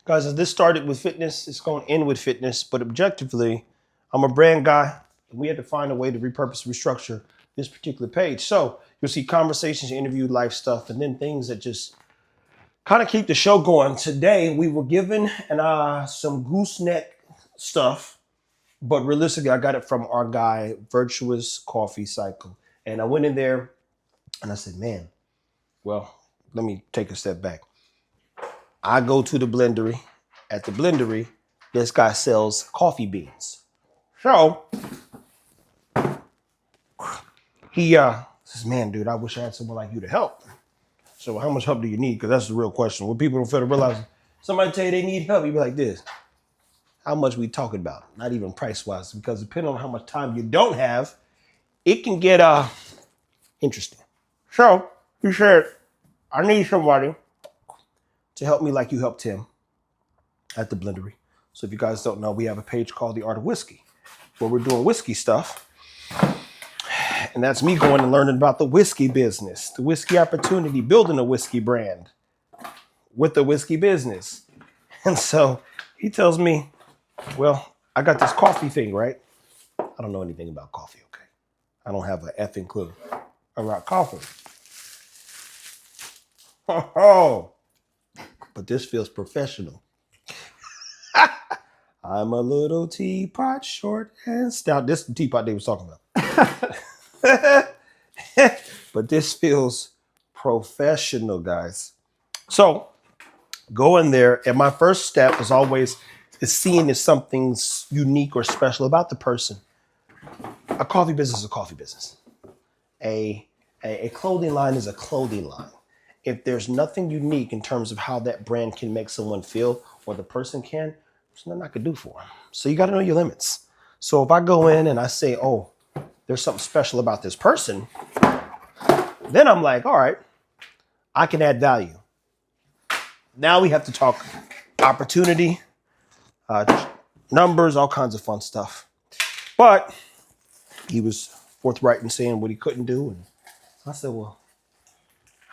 Guys, this started with fitness. It's going to end with fitness. But objectively, I'm a brand guy. And we had to find a way to repurpose, restructure this particular page. So you'll see conversations, interview, life stuff, and then things that just kind of keep the show going. Today, we were given some gooseneck stuff. But realistically, I got it from our guy, Virtuous Coffee Cycle. And I went in there and I said, man, well, let me take a step back. I go to the blendery. At the blendery, this guy sells coffee beans. So he says, man, dude, I wish I had someone like you to help. So how much help do you need? Because that's the real question. What people don't fail to realize, somebody tell you they need help, you be like this. How much we talking about? Not even price-wise, because depending on how much time you don't have, it can get interesting. So he said, I need somebody to help me like you helped him at the blendery. So if you guys don't know, we have a page called The Art of Whiskey, where we're doing whiskey stuff. And that's me going and learning about the whiskey business, the whiskey opportunity, building a whiskey brand with the whiskey business. And so he tells me, well, I got this coffee thing, right? I don't know anything about coffee, okay? I don't have an effing clue about coffee. Oh, but this feels professional. I'm a little teapot, short and stout. This is the teapot they was talking about. But this feels professional, guys. So go in there, and my first step is always seeing if something's unique or special about the person. A coffee business is a coffee business. A clothing line is a clothing line. If there's nothing unique in terms of how that brand can make someone feel or the person can, there's nothing I could do for them. So you got to know your limits. So if I go in and I say, oh, there's something special about this person, then I'm like, all right, I can add value. Now we have to talk opportunity, numbers, all kinds of fun stuff. But he was forthright in saying what he couldn't do. And I said, well,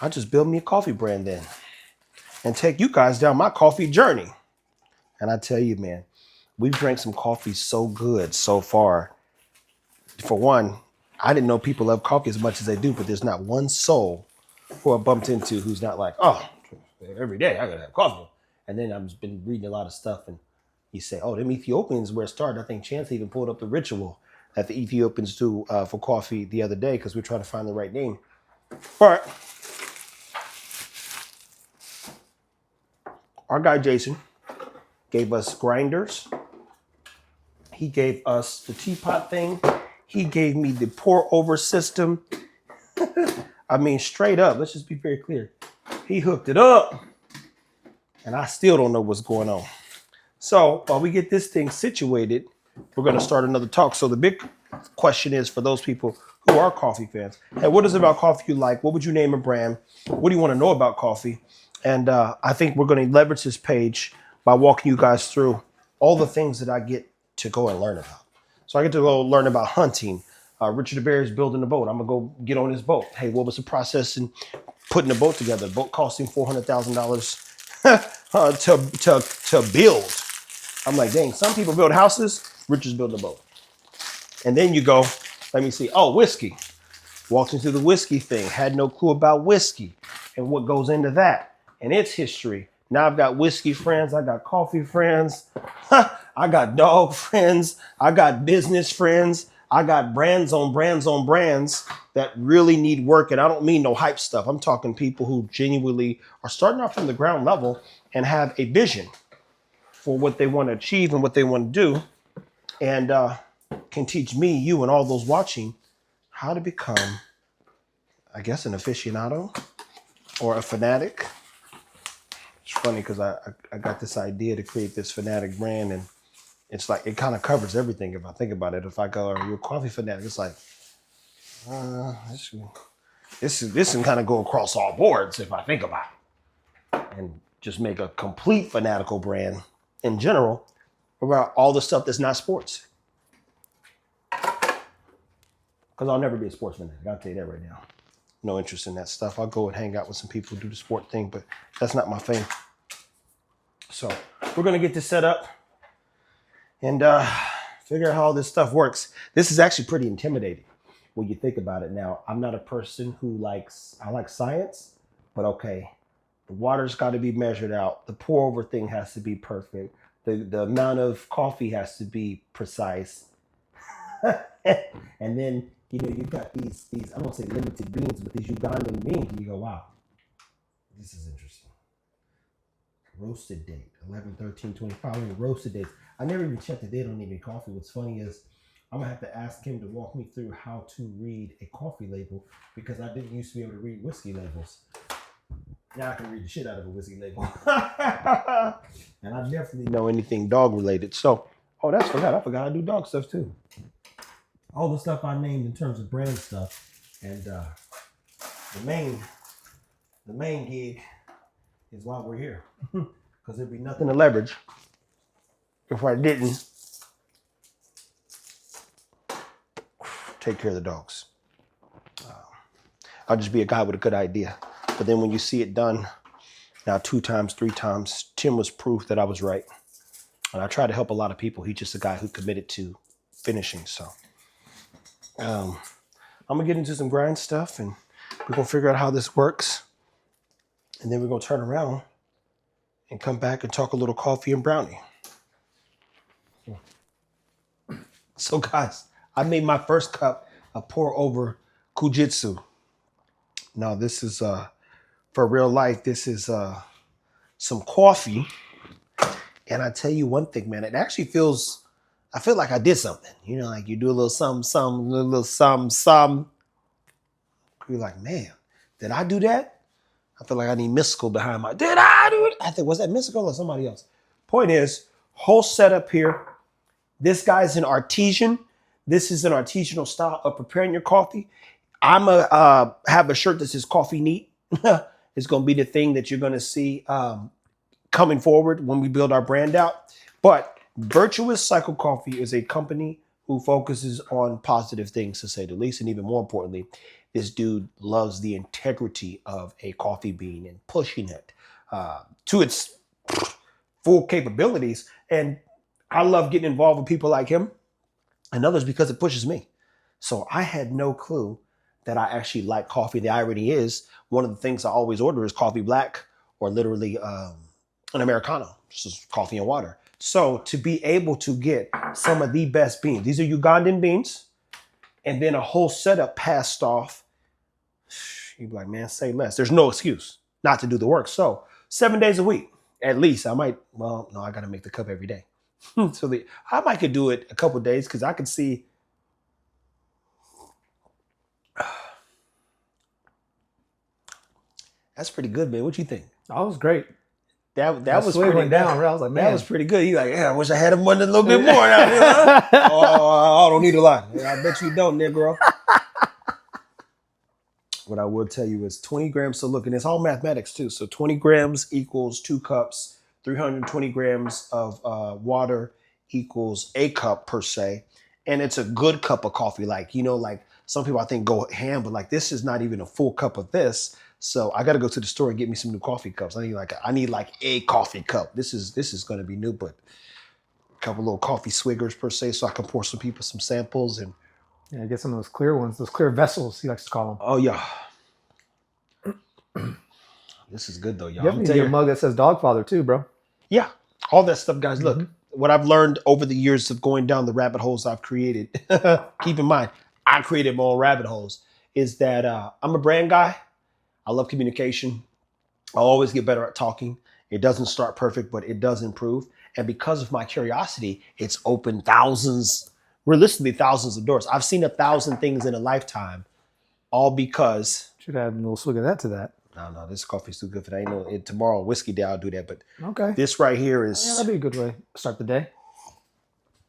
I'll just build me a coffee brand then and take you guys down my coffee journey. And I tell you, man, we've drank some coffee so good so far. For one, I didn't know people love coffee as much as they do, but there's not one soul who I bumped into who's not like, oh, every day I gotta have coffee. And then I've been reading a lot of stuff, and he said, oh, them Ethiopians where it started. I think Chance even pulled up the ritual that the Ethiopians do for coffee the other day because we're trying to find the right name. But our guy Jason gave us grinders. He gave us the teapot thing. He gave me the pour over system. I mean, straight up, let's just be very clear. He hooked it up, and I still don't know what's going on. So while we get this thing situated, we're going to start another talk. So the big question is for those people who are coffee fans, hey, what is it about coffee you like? What would you name a brand? What do you want to know about coffee? And I think we're going to leverage this page by walking you guys through all the things that I get to go and learn about. So I get to go learn about hunting. Richard DeBerry is building a boat. I'm going to go get on his boat. Hey, what was the process in putting the boat together? The boat cost him $400,000 to build. I'm like, dang, some people build houses. Richard's building a boat. And then you go, let me see. Oh, whiskey. Walked into the whiskey thing. Had no clue about whiskey and what goes into that and its history. Now I've got whiskey friends. I got coffee friends. I got dog friends. I got business friends. I got brands on brands on brands that really need work. And I don't mean no hype stuff. I'm talking people who genuinely are starting off from the ground level and have a vision for what they want to achieve and what they want to do. And can teach me, you, and all those watching how to become, I guess, an aficionado or a fanatic. It's funny because I got this idea to create this fanatic brand, and it's like it kind of covers everything if I think about it. If I go, are you a coffee fanatic? It's like, this can kind of go across all boards if I think about it. And just make a complete fanatical brand in general about all the stuff that's not sports. Because I'll never be a sports fanatic. I'll tell you that right now. No interest in that stuff. I'll go and hang out with some people who do the sport thing, but that's not my thing. So we're gonna get this set up and figure out how all this stuff works. This is actually pretty intimidating when you think about it. Now, I'm not a person who I like science, but okay, the water's got to be measured out. The pour over thing has to be perfect. The amount of coffee has to be precise. And then, you've got these, I don't say limited beans, but these Ugandan beans, and you go, wow, this is interesting. Roasted date, 11/13/25. Roasted dates. I never even checked the date on any coffee. What's funny is I'm gonna have to ask him to walk me through how to read a coffee label, because I didn't used to be able to read whiskey labels. Now I can read the shit out of a whiskey label. And I definitely know anything dog related. So, I forgot I do dog stuff too. All the stuff I named in terms of brand stuff. And the main gig is why we're here. Because there'd be nothing to leverage if I didn't take care of the dogs. I'll just be a guy with a good idea. But then when you see it done, now 2 times, 3 times, Tim was proof that I was right. And I try to help a lot of people. He's just a guy who committed to finishing. So I'm going to get into some grind stuff, and we're going to figure out how this works. And then we're going to turn around and come back and talk a little coffee and brownie. So guys, I made my first cup a pour over Kujitsu. Now this is for real life. This is some coffee, and I tell you one thing, man. It actually I feel like I did something. Like you do a little something. You're like, man, did I do that? I feel like I need Mystical behind did I do it? I think, was that Mystical or somebody else? Point is, whole setup here. This guy's an artisan. This is an artisanal style of preparing your coffee. I'm have a shirt that says Coffee Neat. It's going to be the thing that you're going to see coming forward when we build our brand out. But Virtuous Cycle Coffee is a company who focuses on positive things, to say the least. And even more importantly, this dude loves the integrity of a coffee bean and pushing it to its full capabilities. And I love getting involved with people like him and others because it pushes me. So I had no clue that I actually like coffee. The irony is, one of the things I always order is coffee black, or literally an Americano, just coffee and water. So to be able to get some of the best beans, these are Ugandan beans, and then a whole setup passed off, you'd be like, man, say less. There's no excuse not to do the work. So 7 days a week, at least. I got to make the cup every day. So I might could do it a couple of days, because I could see. That's pretty good, man. What you think? That was great. That was pretty went down. I was like, man, that was pretty good. You like, yeah, I wish I had a little bit more. I don't need a lot. I bet you don't, Negro. What I will tell you is 20 grams. So look, and it's all mathematics too. So 20 grams equals 2 cups. 320 grams of water equals a cup per se. And it's a good cup of coffee. Like some people I think go ham, but this is not even a full cup of this. So I got to go to the store and get me some new coffee cups. I need a coffee cup. This is going to be new, but a couple little coffee swiggers per se, so I can pour some people some samples and get some of those clear ones, those clear vessels he likes to call them. Oh yeah, this is good though, y'all. You have to get a mug that says Dogfather too, bro. Yeah, all that stuff, guys. Look, what I've learned over the years of going down the rabbit holes I've created. Keep in mind, I created my own rabbit holes. Is that I'm a brand guy. I love communication. I'll always get better at talking. It doesn't start perfect, but it does improve. And because of my curiosity, it's opened realistically thousands of doors. I've seen 1,000 things in a lifetime, all because. Should add a little swig of that to that. No, this coffee's too good for that. Tomorrow, whiskey day, I'll do that. But okay, this right here is. Yeah, that'd be a good way to start the day.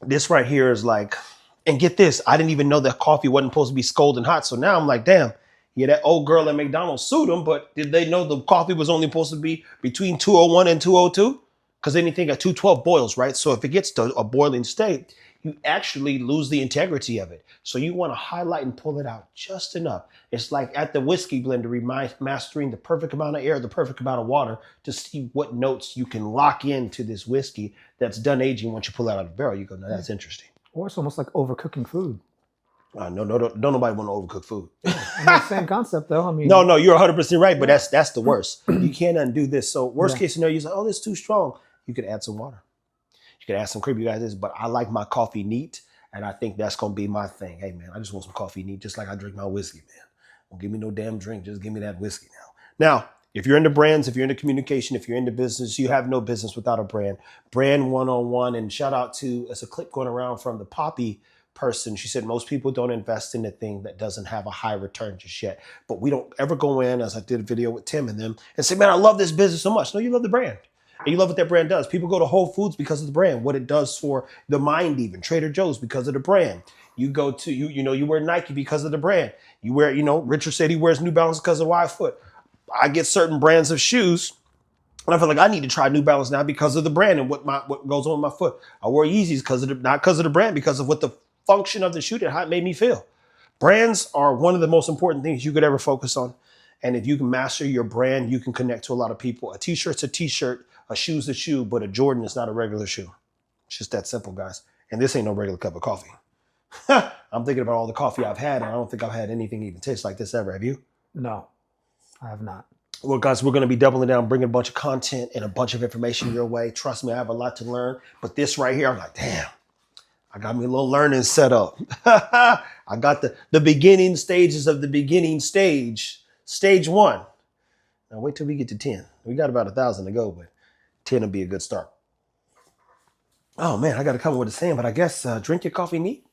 This right here is and get this, I didn't even know that coffee wasn't supposed to be scalding hot. So now I'm like, damn. Yeah, that old girl at McDonald's sued him, but did they know the coffee was only supposed to be between 201 and 202? Because anything at 212 boils, right? So if it gets to a boiling state, you actually lose the integrity of it. So you want to highlight and pull it out just enough. It's like at the whiskey blender, mastering the perfect amount of air, the perfect amount of water to see what notes you can lock into this whiskey that's done aging. Once you pull it out of the barrel, you go, no, that's interesting. Or it's almost like overcooking food. No, don't nobody want to overcook food. I mean, same concept though. I mean, No, you're 100% right, but that's the worst. You can't undo this. So worst Yeah. case scenario, you say, oh, this is too strong. You could add some water. You could add some cream. You guys this, but I like my coffee neat, and I think that's gonna be my thing. Hey man, I just want some coffee neat, just like I drink my whiskey, man. Don't give me no damn drink. Just give me that whiskey now. Now, if you're into brands, if you're into communication, if you're into business, you have no business without a brand. Brand 101, and shout out to, it's a clip going around from the Poppy person. She said most people don't invest in a thing that doesn't have a high return just yet. But we don't ever go in, as I did a video with Tim and them, and say, man, I love this business so much. No, you love the brand. And you love what that brand does. People go to Whole Foods because of the brand, what it does for the mind, even Trader Joe's because of the brand. You go to, you wear Nike because of the brand. You wear, Richard said he wears New Balance because of Wide Foot. I get certain brands of shoes, and I feel like I need to try New Balance now because of the brand and what goes on with my foot. I wear Yeezys because of not because of the brand, because of what the function of the shoe and how it made me feel. Brands are one of the most important things you could ever focus on. And if you can master your brand, you can connect to a lot of people. A t-shirt's a t-shirt, a shoe's a shoe, but a Jordan is not a regular shoe. It's just that simple, guys. And this ain't no regular cup of coffee. I'm thinking about all the coffee I've had, and I don't think I've had anything even taste like this ever. Have you? no, I have not. Well, guys, we're going to be doubling down, bringing a bunch of content and a bunch of information your way. Trust me, I have a lot to learn. But this right here, I'm like, damn, I got me a little learning set up. I got the beginning stages of the beginning stage. Stage 1. Now wait till we get to 10. We got about 1,000 to go, but 10 will be a good start. Oh man, I got to come up with a saying, but I guess drink your coffee neat.